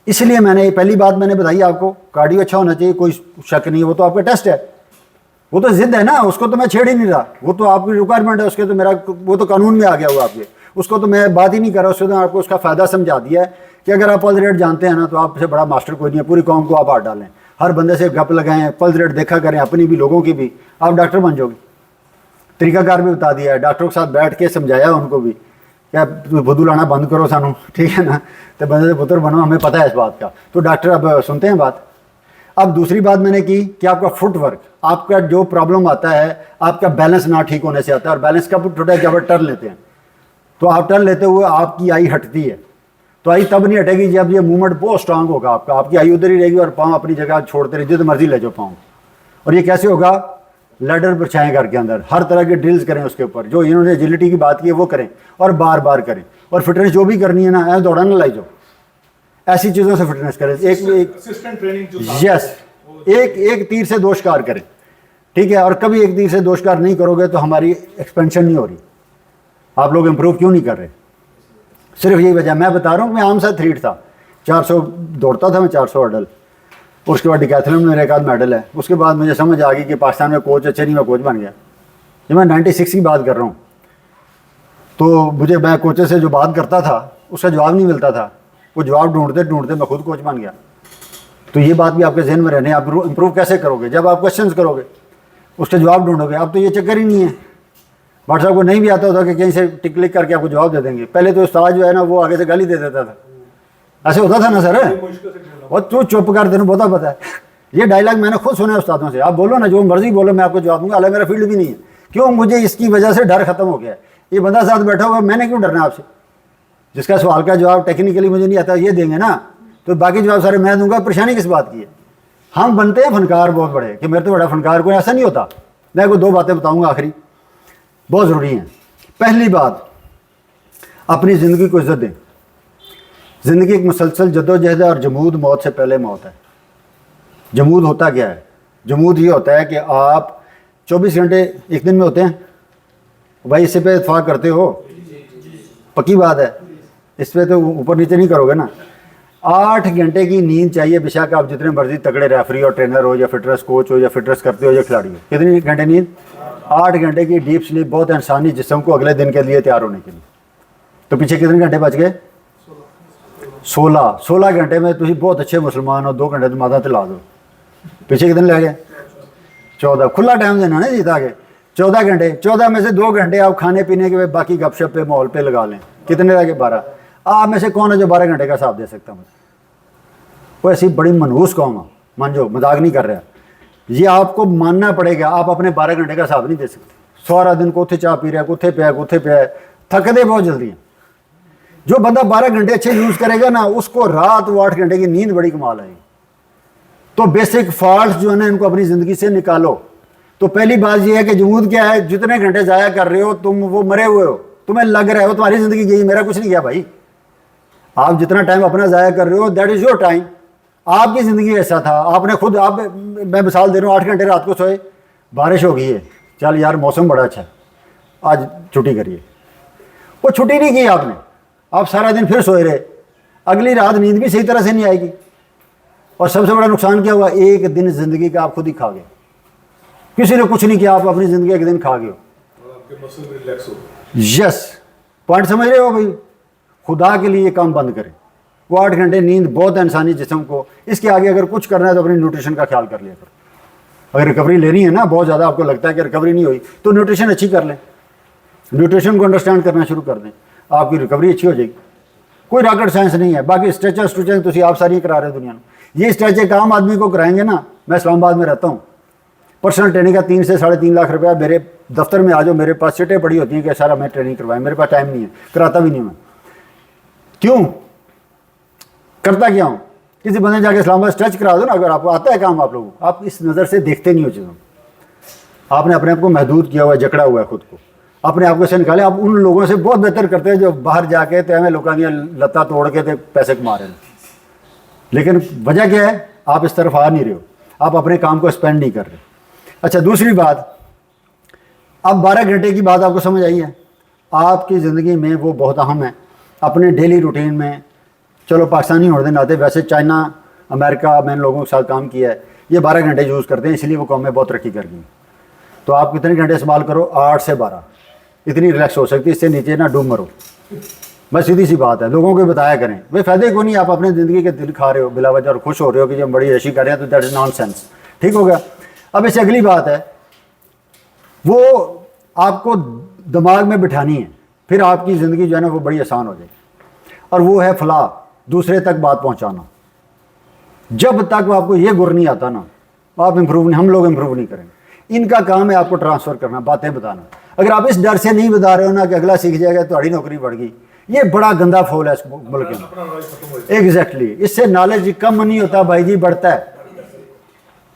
S1: इसलिए मैंने पहली बात मैंने बताई आपको, कार्डियो अच्छा होना चाहिए, कोई शक नहीं है। वो तो आपका टेस्ट है, वो तो जिद है ना, उसको तो मैं छेड़ ही नहीं रहा। वो तो आपकी रिक्वायरमेंट है, उसके तो मेरा, वो तो कानून में आ गया हुआ आपके। उसको तो मैं बात ही नहीं कर रहा। उसको तो आपको उसका फ़ायदा समझा दिया है कि अगर आप पल्स रेट जानते हैं ना, तो आपसे बड़ा मास्टर कोई नहीं है। पूरी कौम को आप हाथ डालें, हर बंदे से गप लगाएं, पल्स रेट देखा करें, अपनी भी लोगों की भी, आप डॉक्टर बन जाओगे। तरीकाकार भी बता दिया है, डॉक्टरों के साथ बैठ के समझाया उनको भी, क्या बुद्धू लाना बंद करो सानू, ठीक है ना, तो बंदे से पुत्र बनो, हमें पता है इस बात का। तो डॉक्टर अब सुनते हैं बात। अब दूसरी बात मैंने की कि आपका फुटवर्क, आपका जो प्रॉब्लम आता है, आपका बैलेंस ना ठीक होने से आता है। और बैलेंस कब टूटा है, जब आप टर्न लेते हैं। तो आप टर्न लेते हुए आपकी आई हटती है, तो आई तब नहीं हटेगी जब ये मूवमेंट बहुत स्ट्रांग होगा आपका। आपकी आई उधर ही रहेगी और पाँव अपनी जगह छोड़ते रहे, जितना मर्जी ले जाओ पाँव। और ये कैसे होगा, लैडर बिछाएं घर के अंदर, हर तरह के ड्रिल्स करें उसके ऊपर, जो इन्होंने एजिलिटी की बात की है वो करें, और बार बार करें। और फिटनेस जो भी करनी है ना, ऐसे दौड़ा ना लाई जाओ, ऐसी चीज़ों से फिटनेस करें। एक
S3: असिस्टेंट ट्रेनिंग जो
S1: यस, एक तीर से दो शिकार करें, ठीक है। और कभी एक तीर से दो शिकार नहीं करोगे तो हमारी एक्सपेंशन नहीं हो रही। आप लोग इम्प्रूव क्यों नहीं कर रहे, सिर्फ यही वजह। मैं बता रहा हूँ, मैं आम सा एथलीट था, 400 दौड़ता था मैं, 400 हर्डल। उसके बाद डिकैथलॉन में मेरे एक आध मेडल है। उसके बाद मुझे समझ आ गई कि पाकिस्तान में कोच अच्छे नहीं, मैं कोच बन गया। जब मैं 96 की बात कर रहा हूँ, तो मुझे, मैं कोचें से जो बात करता था उसका जवाब नहीं मिलता था। वो जवाब ढूंढते ढूंढते मैं खुद कोच बन गया। तो ये बात भी आपके जहन में रहने, आप इम्प्रूव कैसे करोगे, जब आप क्वेश्चंस करोगे, उसके जवाब ढूंढोगे। अब तो ये चक्कर ही नहीं है। बट साहब को नहीं भी आता होता कि कहीं से टिक क्लिक करके आपको जवाब दे देंगे। पहले तो उस्ताद जो है ना, वो आगे से गाली दे देता था, ऐसे होता था ना सर। और तू चुप कर, तेरे बहुत पता है। ये डायलॉग मैंने खुद सुना है उस्तादों से। आप बोलो ना, जो मर्जी बोलो, मैं आपको जवाब दूंगा। हालांकि मेरा फील्ड भी नहीं है। क्यों, मुझे इसकी वजह से डर खत्म हो गया है। ये बंदा साथ बैठा हुआ, मैंने क्यों डरना आपसे। जिसका सवाल का जवाब टेक्निकली मुझे नहीं आता, ये देंगे ना, तो बाकी जवाब सारे मैं दूंगा। परेशानी किस बात की है। हम बनते हैं फनकार बहुत बड़े, कि मेरे तो बड़ा फनकार कोई ऐसा नहीं होता। मैं कोई दो बातें बताऊँगा आखिरी, बहुत ज़रूरी हैं। पहली बात, अपनी ज़िंदगी को इज्जत दें। ज़िंदगी एक मुसलसल जद्दोजहद है, और जमूद मौत से पहले मौत है। जमूद होता क्या है, जमूद ये होता है कि आप 24 घंटे एक दिन में होते हैं। भाई इस पे इत्फाक करते हो, पक्की बात है, इस पर तो ऊपर नीचे नहीं करोगे ना। 8 घंटे की नींद चाहिए, बेशक आप जितने मर्जी तगड़े रेफरी और ट्रेनर हो, या फिटनेस कोच हो, या फिटनेस करते हो, या खिलाड़ी हो। कितनी घंटे नींद, 8 घंटे की डीप स्लीप बहुत इंसानी जिस्म को अगले दिन के लिए तैयार होने के लिए। तो पीछे कितने घंटे बच गए, 16 घंटे में तुम बहुत अच्छे मुसलमान हो, 2 घंटे तो माता तला दो, पीछे कितने लग गए। 14 खुला टाइम देना ना जी, ताकि 14 घंटे, 14 में से 2 घंटे आप खाने पीने के बाकी गपशप पे माहौल पे लगा लें, कितने रह गए 12। आप में से कौन है जो 12 घंटे का हिसाब दे सकता मुझे? वो ऐसी बड़ी मनहूस कौम है, मान जो मजाक नहीं कर रहा, ये आपको मानना पड़ेगा। आप अपने 12 घंटे का हिसाब नहीं दे सकते। सारा दिन कोथे चाह पी रहा है, कोथे पे है, थकदे बहुत जल्दी हैं। जो बंदा 12 घंटे अच्छे यूज़ करेगा ना, उसको रात वो 8 घंटे की नींद बड़ी कमाल आएगी। तो बेसिक फॉल्ट जो है ना, इनको अपनी ज़िंदगी से निकालो। तो पहली बात यह है कि जमूद क्या है, जितने घंटे ज़ाया कर रहे हो तुम, वो मरे हुए हो, तुम्हें लग रहा है वो तुम्हारी ज़िंदगी गई, मेरा कुछ नहीं गया भाई। आप जितना टाइम अपना ज़ाया कर रहे हो, दैट इज़ योर टाइम। आपकी ज़िंदगी ऐसा था, आपने खुद, आप, मैं मिसाल दे रहा हूँ, 8 घंटे रात को सोए, बारिश हो गई है, चल यार मौसम बड़ा अच्छा है, आज छुट्टी करिए। वो छुट्टी नहीं की आपने, आप सारा दिन फिर सोए रहे, अगली रात नींद भी सही तरह से नहीं आएगी। और सबसे बड़ा नुकसान क्या हुआ, एक दिन ज़िंदगी का आप खुद ही खा गए। किसी ने कुछ नहीं किया, आप अपनी ज़िंदगी एक दिन खा गए हो।
S3: आपके मसल रिलैक्स हो।
S1: यस, पॉइंट समझ रहे हो भाई? खुदा के लिए ये काम बंद करें। वो 8 घंटे नींद बहुत है इंसानी जिस्म को। इसके आगे अगर कुछ करना है तो अपनी न्यूट्रिशन का ख्याल कर लिया करो। अगर रिकवरी लेनी है ना, बहुत ज़्यादा आपको लगता है कि रिकवरी नहीं हुई, तो न्यूट्रिशन अच्छी कर लें, न्यूट्रिशन को अंडरस्टैंड करना शुरू कर दें, आपकी रिकवरी अच्छी हो जाएगी। कोई रॉकेट साइंस नहीं है। बाकी स्ट्रेचर स्ट्रेचिंग तो आप सारी करा रहे हो दुनिया में। ये स्ट्रेच एक आम आदमी को कराएंगे ना, मैं इस्लामाबाद में रहता हूँ, पर्सनल ट्रेनिंग का 3 से 3.5 लाख रुपया, मेरे दफ्तर में आ जाओ, मेरे पास सीटें पड़ी होती हैं कि सारा मैं ट्रेनिंग करवाएं, मेरे पास टाइम नहीं है, कराता भी नहीं मैं। क्यों करता क्या हूँ? किसी बंदे जाके इस्लामाबाद स्ट्रेच करा दो ना, अगर आपको आता है काम, आप लोगों, आप इस नज़र से देखते नहीं हो चीज़ों। आपने अपने आप को महदूद किया हुआ है, जकड़ा हुआ है खुद को, अपने आप को से निकाले। आप उन लोगों से बहुत बेहतर करते हैं जो बाहर जाके तो हमें लोगों की लत्ता तोड़ के तो पैसे कमा रहे हैं। लेकिन वजह क्या है, आप इस तरफ आ नहीं रहे हो, आप अपने काम को स्पेंड नहीं कर रहे। अच्छा, दूसरी बात, अब 12 घंटे की बात आपको समझ आई है। आपकी ज़िंदगी में वो बहुत अहम है। अपने डेली रूटीन में, चलो पाकिस्तानी होने के नाते, वैसे चाइना, अमेरिका, मैंने लोगों के साथ काम किया है, ये 12 घंटे यूज़ करते हैं, इसलिए वो कौमें बहुत तरक्की कर गई। तो आप कितने घंटे इस्तेमाल करो? 8 से 12, इतनी रिलैक्स हो सकती है। इससे नीचे ना डूब मरो, बस सीधी सी बात है। लोगों को बताया करें, भाई फ़ायदे को नहीं, आप अपने ज़िंदगी के दिल खा रहे हो बिला वजह और खुश हो रहे हो कि जब बड़ी ऐशी कर रहे हैं, तो दैट इज़ नॉनसेंस। ठीक हो गया? अब इससे अगली बात है, वो आपको दिमाग में बिठानी है, फिर आपकी ज़िंदगी जो है ना वो बड़ी आसान हो जाएगी। और वो है फलाह, दूसरे तक बात पहुंचाना। जब तक आपको ये गुर नहीं आता ना, आप इम्प्रूव नहीं, हम लोग इम्प्रूव नहीं करेंगे। इनका काम है आपको ट्रांसफ़र करना, बातें बताना। अगर आप इस डर से नहीं बता रहे हो ना कि अगला सीख जाएगा तो तुम्हारी नौकरी बढ़ गई, ये बड़ा गंदा फौल है इस मुल्क में। एग्जैक्टली, इससे नॉलेज कम नहीं होता भाई जी, बढ़ता है।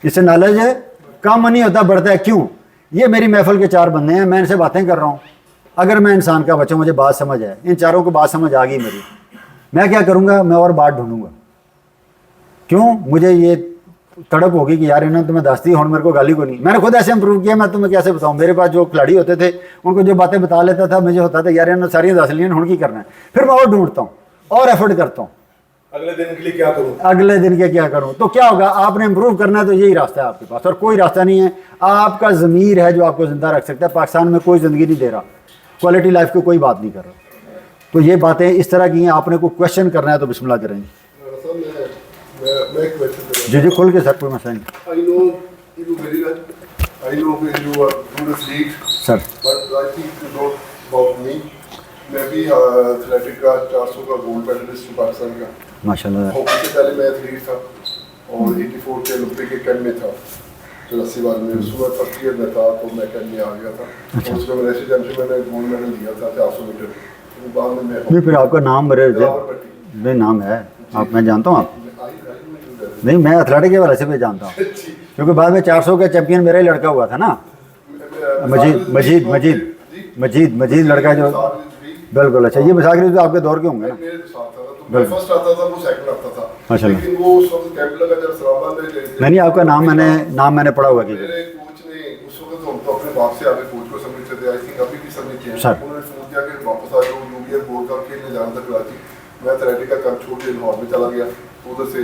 S1: इससे नॉलेज कम नहीं होता, बढ़ता है। क्यों? ये मेरी महफिल के 4 बंदे हैं, मैं इनसे बातें कर रहा हूँ। अगर मैं इंसान का बच्चा, मुझे बात समझ है, इन चारों को बात समझ आ गई मेरी, मैं क्या करूँगा? मैं और बात ढूंढूंगा। क्यों? मुझे ये तड़प होगी कि यार इन्होंने तुम्हें दस्ती, और मेरे को गाली को नहीं। मैंने खुद ऐसे इंप्रूव किया, मैं तुम्हें कैसे बताऊँ? मेरे पास जो खिलाड़ी होते थे, उनको जो बातें बता लेता था, मुझे होता था यार इन्होंने सारी दस ली, हूँ की करना है। फिर मैं और ढूंढता हूँ और एफर्ट करता हूँ,
S3: अगले दिन के लिए क्या करूँ,
S1: अगले दिन के क्या करूँ। तो क्या होगा? आपने इंप्रूव करना है तो यही रास्ता है आपके पास, और कोई रास्ता नहीं है। आपका ज़मीर है जो आपको ज़िंदा रख सकता है। पाकिस्तान में कोई ज़िंदगी नहीं दे रहा, क्वालिटी लाइफ की कोई बात नहीं कर रहा। तो ये बातें इस तरह की हैं, आपने को क्वेश्चन करना है तो बिस्मिल्लाह करेंगे।
S4: मैं एक क्वेश्चन
S1: जी जी, खुल के सर, कोई मसला नहीं।
S4: I know you very well. I know where you are good athlete,
S1: sir
S4: but I think you know about me. मैं भी एथलेटिक का 400 का गोल्ड मेडलिस्ट हूँ पाकिस्तान का।
S1: माशाल्लाह।
S4: हॉकी से पहले मैं एथलीट था और 84 के ओलंपिक के कैंप में था। 84 वाले में सुबह फर्स्ट ईयर में था, तो मैं कैंप में आ गया था। और उसमें मैंने एशिया चैंपियनशिप में गोल्ड मेडल लिया था 400 मीटर। तो बाद में
S1: नहीं, फिर आपका नाम मेरे नाम है, आप, मैं जानता हूँ आप। नहीं, मैं एथलेटिक के वाले से भी जानता हूँ, क्योंकि बाद में 400 का चैंपियन मेरा ही लड़का हुआ था ना, मजीद लड़का जो, बिल्कुल। अच्छा, ये मसागरी तो आपके दौर के होंगे ना?
S4: मैं फर्स्ट आता था, वो सेकंड आता था।
S1: माशाल्लाह।
S4: लेकिन वो उस वक्त कैंप लगा जब इस्लामाबाद में गए थे।
S1: नहीं, आपका नाम मैंने पढ़ा हुआ कि
S4: मेरे कोच ने उस वक्त हम तो अपने बाप से आगे कोच को सबमिट थे, आई थिंक अभी भी सबमिट किया।
S1: सर।
S4: उन्होंने फोन किया कि वापस आ जाओ, यूनियर बोर्ड का खेलने जाना था कराची। मैं एथलेटिक का काम छोड़ के लाहौर में चला गया, उधर से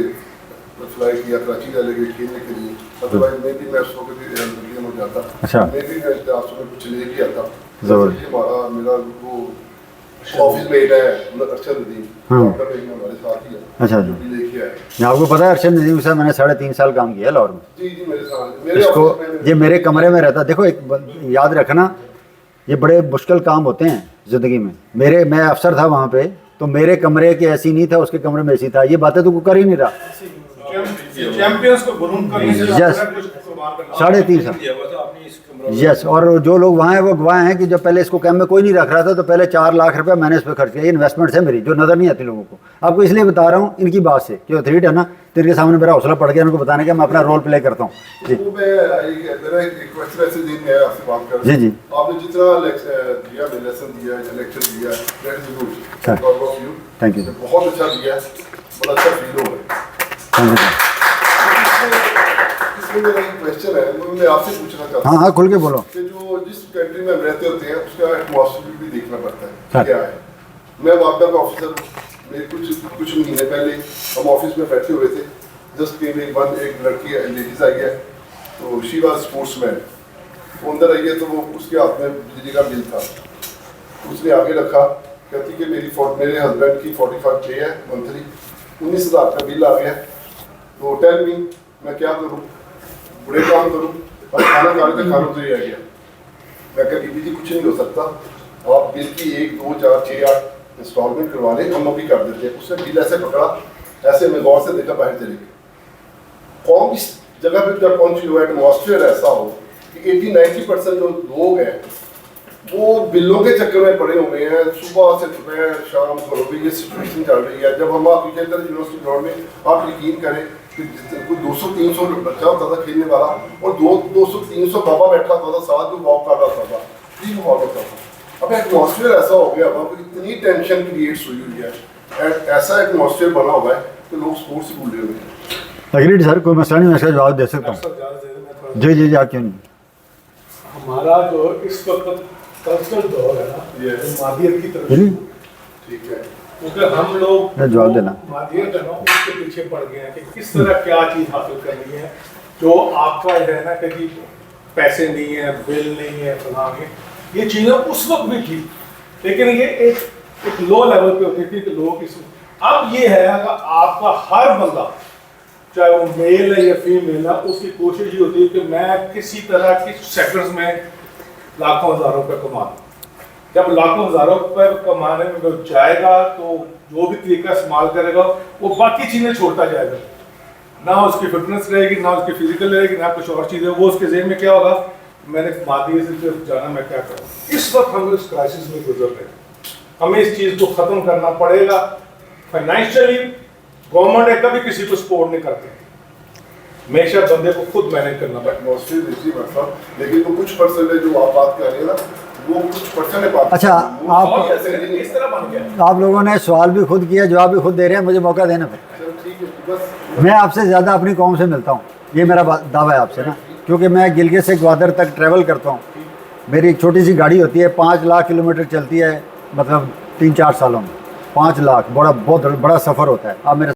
S4: फ्लाई किया कराची चले गए खेलने के लिए। अदरवाइज मैं भी, मैं उस वक्त दिल्ली में जाता।
S1: अच्छा।
S4: मैं भी 400 में कुछ ले के आता।
S1: जबरदस्त।
S4: मेरा वो ऑफिस मेट है अरशद नदीम,
S1: हाँ।
S4: डॉक्टर है, हमारे साथ ही है।
S1: अच्छा जी।
S4: छुट्टी लेके आए।
S1: ये आपको पता है अरशद नजीम साहब मैंने 3.5 साल काम किया है लाहौर में।
S4: जी जी मेरे साथ, मेरे
S1: इसको
S4: ऑफिस में
S1: ये मेरे कमरे में रहता, देखो एक याद रखना, ये बड़े मुश्किल काम होते हैं ज़िंदगी में। मैं अफसर था वहाँ पे, तो मेरे कमरे के ऐसी नहीं था, उसके कमरे में ऐसी था। ये बातें तो कोई कर ही नहीं रहा।
S3: चैंपियंस को गुरूम करने से
S1: Yes. 3.5 साल। यस, और जो लोग वहाँ हैं वो गवाह हैं कि जब पहले इसको कैम्प में कोई नहीं रख रहा था तो पहले 4 लाख रुपया मैंने इस पर खर्च किया। ये इन्वेस्टमेंट है मेरी, जो नज़र नहीं आती लोगों को। आपको इसलिए बता रहा हूँ इनकी बात से कि अथॉरिटी है ना, तो इनके सामने मेरा हौसला पड़ गया उनको बताने का, मैं अपना रोल प्ले करता हूँ जी।
S4: वो मेरा एक क्वेश्चन ऐसे दिन है आपसे बात कर।
S1: जी जी।
S4: आपने जितना दिया, लेसन दिया, लेक्चर दिया, that is good.
S1: Sir.
S4: God of you.
S1: Thank you sir.
S4: बहुत अच्छा दिया, बड़ा अच्छा फील हो रहा है।
S1: Thank you sir.
S4: इसमें मेरा एक क्वेश्चन है, वो मैं आपसे पूछना चाहता
S1: हाँ
S4: हूँ
S1: हाँ, खुल के बोलो।
S4: कि जो जिस कंट्री में हम रहते होते हैं उसका एटमॉस्फेयर भी देखना पड़ता
S1: हाँ।
S4: है क्या है। मैं वापडा का ऑफिसर, मेरे कुछ महीने पहले हम ऑफिस में बैठे हुए थे, जस्ट एक लड़की लेडीज आई है, तो शी वाज स्पोर्ट्समैन। वो अंदर आई है तो वो उसके हाथ में बिजली का बिल था, उसने आगे रखा, कहती कि मेरे हस्बैंड की 45 पे है मंथली, 19,000 का बिल आ गया, तो टेल मी मैं क्या करूँ, बुरे काम करूँ और खाना खाने का खाना तो ही रह गया। मैं कहा बीबी जी कुछ नहीं हो सकता, आप बिल की 1, 2, 4, 6, 8 इंस्टॉलमेंट करवा लें, हम अभी कर देते हैं। उसने बिल ऐसे पकड़ा, ऐसे मैं गौर से देखा, बाहर चले गए। कौन इस जगह पर जब पहुंची हुआ एटमॉस्फेयर ऐसा हो कि 80-90% जो लोग हैं वो बिलों के चक्कर में पड़े हुए हैं, सुबह से दोपहर शाम घरों में ये सिचुएशन चल रही है। जब हम एग्रीकल्चर यूनिवर्सिटी ग्राउंड में, आप यकीन करें कि कोई 200-300 बच्चा होता था खेलने वाला, और 200-300 बाबा बैठा होता था साथ, जो वॉक कर रहा था, फ्री माहौल होता था। अब एटमॉस्फेयर ऐसा हो गया, वहाँ पर इतनी टेंशन क्रिएट्स हुई है, ऐसा एटमॉस्फेयर बना हुआ है कि लोग स्पोर्ट्स से भूले हुए हैं।
S1: अग्रीड सर, कोई मसला नहीं, मैं इसका जवाब दे सकता हूँ। जी जी जी, आप क्यों नहीं।
S3: हमारा जो इस वक्त कल्चरल दौर है ना, ये मादियत की तरफ
S1: जी।
S4: ठीक है,
S3: क्योंकि हम लोग
S1: मैं जवाब देना।
S3: मादियत है ना, उसके पीछे पड़ गए हैं कि किस तरह क्या चीज़ हासिल करनी है। जो आपका है ना कि जी पैसे नहीं है, बिल नहीं है, फलां है, ये चीज़ें उस वक्त भी थी, लेकिन ये एक लो लेवल पे होती थी कि लोग इस। अब ये है कि आपका हर बंदा, चाहे वो मेल है या फीमेल है, उसकी कोशिश ये होती है कि मैं किसी तरह की सेक्टर्स में लाखों हज़ारों रुपये कमा लूं। जब लाखों हज़ारों रुपये कमाने में वो जाएगा तो जो भी तरीका इस्तेमाल करेगा वो बाकी चीज़ें छोड़ता जाएगा। ना उसकी फिटनेस रहेगी, ना उसकी फिजिकल रहेगी, ना कुछ और चीज़ें। वो उसके ज़हन में क्या होगा, मैंने मादियत से जाना, मैं क्या करूँ। इस वक्त हम इस क्राइसिस में गुजर रहे हैं, हमें इस चीज़ को ख़त्म करना पड़ेगा। फाइनेंशियली गवर्नमेंट है कभी किसी को सपोर्ट नहीं करती, हमेशा बंदे को खुद मैनेज करना पड़ेगा।
S4: एटमॉस्फेयर इसी मतलब, लेकिन वो कुछ परसेंटेज जो आप बात कर रहे हैं ना, वो कुछ परसेंट है बात।
S1: अच्छा, आप
S3: इस तरह बन गया।
S1: आप लोगों ने सवाल भी खुद किया, जवाब भी खुद दे रहे हैं, मुझे मौका देना फिर।
S4: चलो ठीक है, बस
S1: मैं आपसे ज़्यादा अपनी कौम से मिलता हूँ, ये मेरा दावा है आपसे ना, क्योंकि मैं गिलगित से ग्वादर तक ट्रैवल करता हूँ। मेरी एक छोटी सी गाड़ी होती है, 5 लाख किलोमीटर चलती है, मतलब 3-4 सालों में 5 लाख, बहुत बड़ा सफ़र होता है। आप मेरे